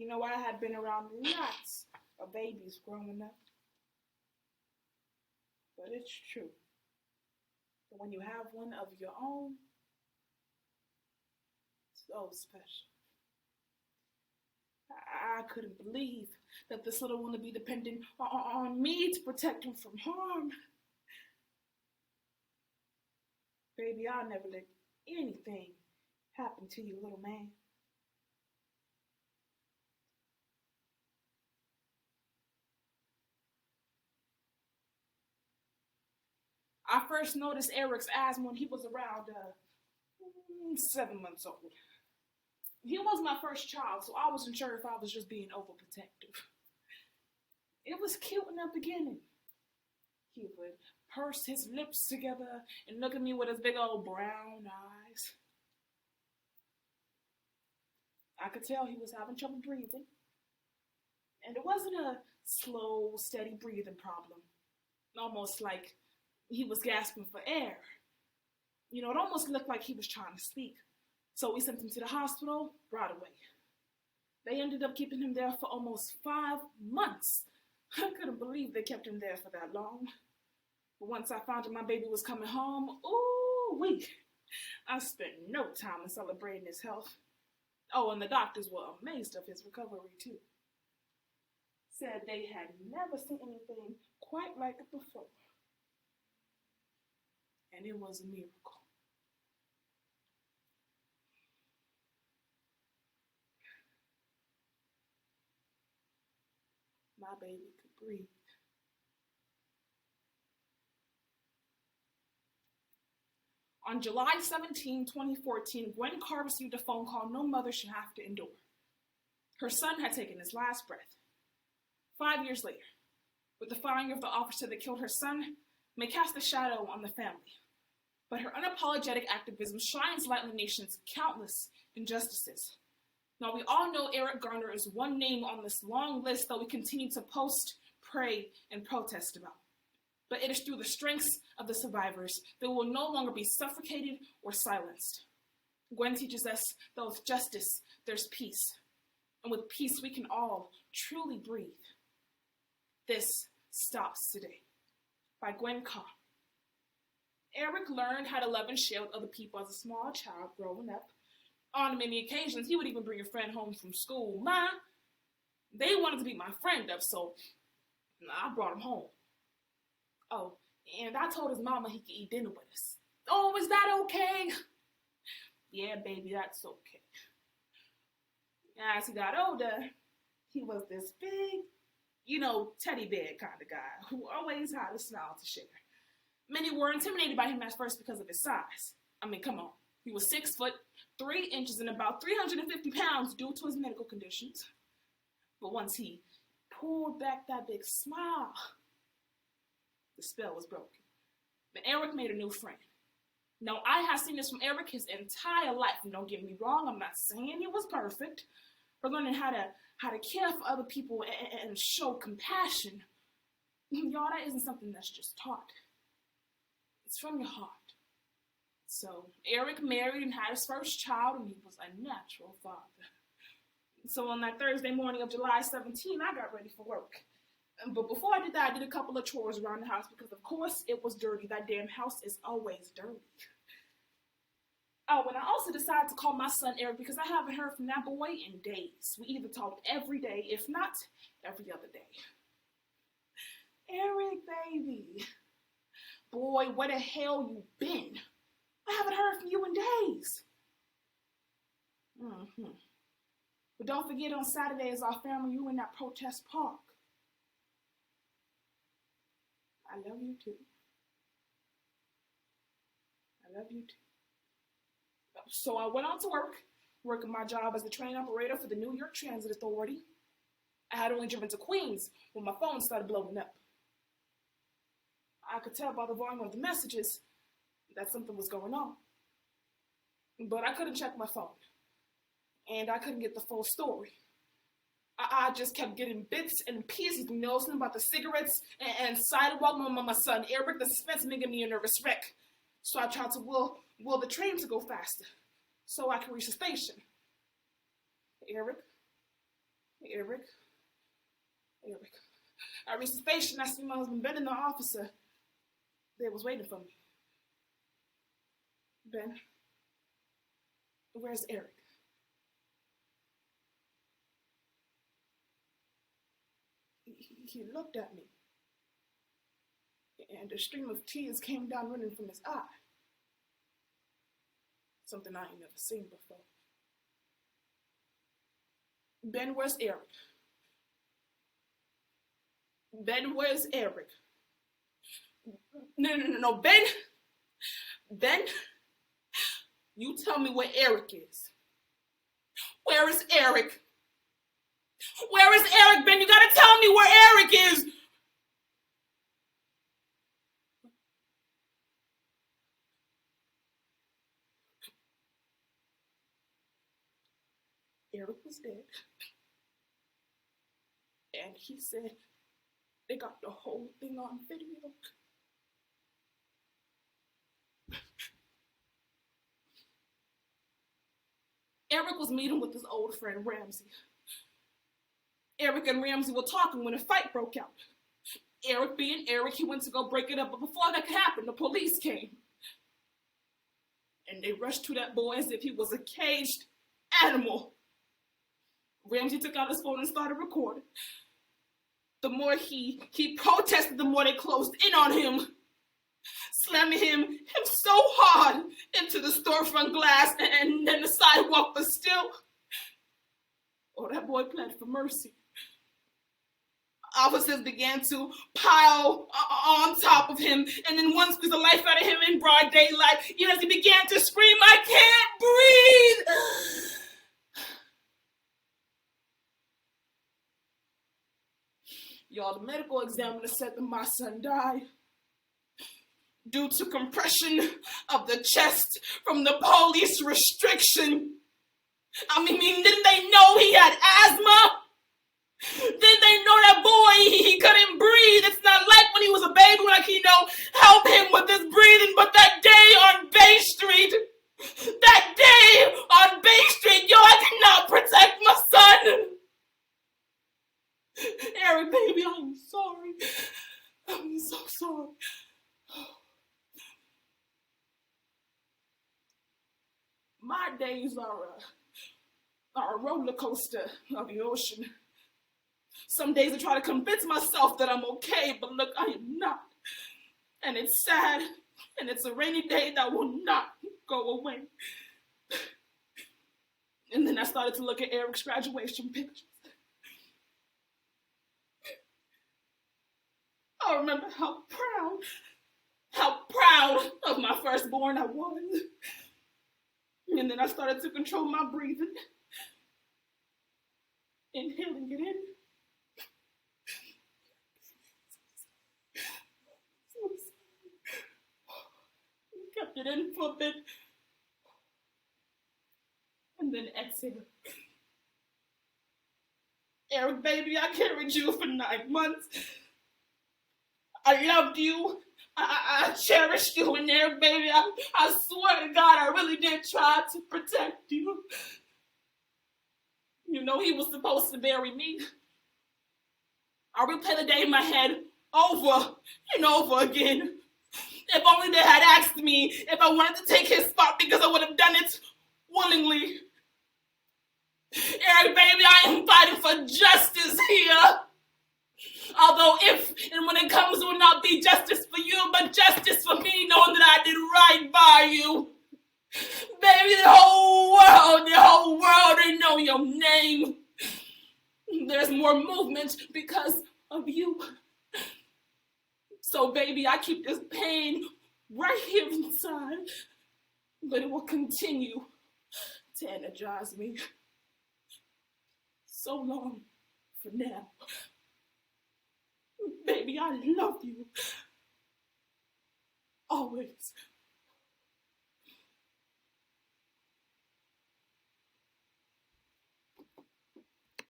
You know, I had been around lots of babies growing up, but it's true. But when you have one of your own, it's so special. I couldn't believe that this little one would be dependent on me to protect him from harm. Baby, I'll never let anything happen to you, little man. I first noticed Eric's asthma when he was around 7 months old. He was my first child, so I wasn't sure if I was just being overprotective. It was cute in the beginning. He would purse his lips together and look at me with his big old brown eyes. I could tell he was having trouble breathing. And it wasn't a slow, steady breathing problem. Almost like he was gasping for air. You know, it almost looked like he was trying to speak. So we sent him to the hospital right away. They ended up keeping him there for almost 5 months. I couldn't believe they kept him there for that long. But once I found out my baby was coming home, ooh-wee, I spent no time in celebrating his health. Oh, and the doctors were amazed of his recovery, too. Said they had never seen anything quite like it before. And it was a miracle. My baby could breathe. On July 17, 2014, Gwen Carr received a phone call no mother should have to endure. Her son had taken his last breath. 5 years later, with the firing of the officer that killed her son, may cast a shadow on the family. But her unapologetic activism shines light on the nation's countless injustices. Now, we all know Eric Garner is one name on this long list that we continue to post, pray, and protest about. But it is through the strengths of the survivors that we will no longer be suffocated or silenced. Gwen teaches us that with justice, there's peace. And with peace, we can all truly breathe. This stops today. By Gwen Carr. Eric learned how to love and share with other people as a small child growing up. On many occasions, he would even bring a friend home from school. They wanted to be my friend up, so I brought him home. Oh, and I told his mama he could eat dinner with us. Oh, is that okay? Yeah, baby, that's okay. As he got older, he was this big, teddy bear kind of guy who always had a smile to share. Many were intimidated by him at first because of his size. I mean, come on. He was 6'3" and about 350 pounds due to his medical conditions. But once he pulled back that big smile, the spell was broken. But Eric made a new friend. Now, I have seen this from Eric his entire life. And don't get me wrong, I'm not saying he was perfect. We're learning how to care for other people and show compassion. Y'all, that isn't something that's just taught. It's from your heart. So Eric married and had his first child, and he was a natural father. So on that Thursday morning of July 17, I got ready for work. But before I did that, I did a couple of chores around the house because, of course, it was dirty. That damn house is always dirty. Oh, and I also decided to call my son Eric because I haven't heard from that boy in days. We either talked every day, if not every other day. Eric, baby. Boy, where the hell you been? I haven't heard from you in days. But don't forget on Saturday is our family reunion at Protest Park. I love you too. I love you too. So I went on to working my job as the train operator for the New York Transit Authority. I had only driven to Queens when my phone started blowing up. I could tell by the volume of the messages that something was going on. But I couldn't check my phone. And I couldn't get the full story. I just kept getting bits and pieces, something about the cigarettes and sidewalk. My son Eric, the suspense making me a nervous wreck. So I tried to will the train to go faster so I could reach the station. Eric, Eric, Eric. I reached the station. I see my husband Ben and the officer. They was waiting for me. Ben, where's Eric? He looked at me, and a stream of tears came down running from his eye. Something I ain't never seen before. Ben, where's Eric? Ben, where's Eric? No, Ben! Ben, you tell me where Eric is. Where is Eric? Where is Eric, Ben? You gotta tell me where Eric is! Eric was dead. And he said they got the whole thing on video. Eric was meeting with his old friend Ramsey. Eric and Ramsey were talking when a fight broke out. Eric being Eric, he went to go break it up, but before that could happen, the police came. And they rushed to that boy as if he was a caged animal. Ramsey took out his phone and started recording. The more he protested, the more they closed in on him, slamming him so hard into the storefront glass and then the sidewalk, but still, oh, that boy pled for mercy. Officers began to pile on top of him, and then one squeezed the life out of him in broad daylight. As he began to scream, "I can't breathe!" Y'all, the medical examiner said that my son died due to compression of the chest from the police restriction. I mean, didn't they know he had asthma? Didn't they know that boy, he couldn't breathe? It's not like when he was a baby, like, help him with his breathing. But that day on Bay Street, yo, I could not protect my son. Eric, baby, I'm sorry. I'm so sorry. My days are a roller coaster of the ocean. Some days I try to convince myself that I'm okay, but look, I am not. And it's sad, and it's a rainy day that will not go away. And then I started to look at Eric's graduation pictures. I remember how proud of my firstborn I was. And then I started to control my breathing, inhaling it in. Kept it in for a bit, and then exhale. Eric, baby, I carried you for 9 months. I loved you. I cherished you, and Eric, baby, I swear to God, I really did try to protect you. He was supposed to bury me. I replay the day in my head over and over again. If only they had asked me if I wanted to take his spot, because I would have done it willingly. Eric, baby, I am fighting for justice here. Although if and when it comes, it will not be justice for you, but justice for me, knowing that I did right by you. Baby, the whole world, they know your name. There's more movement because of you. So, baby, I keep this pain right here inside, but it will continue to energize me. So long for now. Baby, I love you. Always.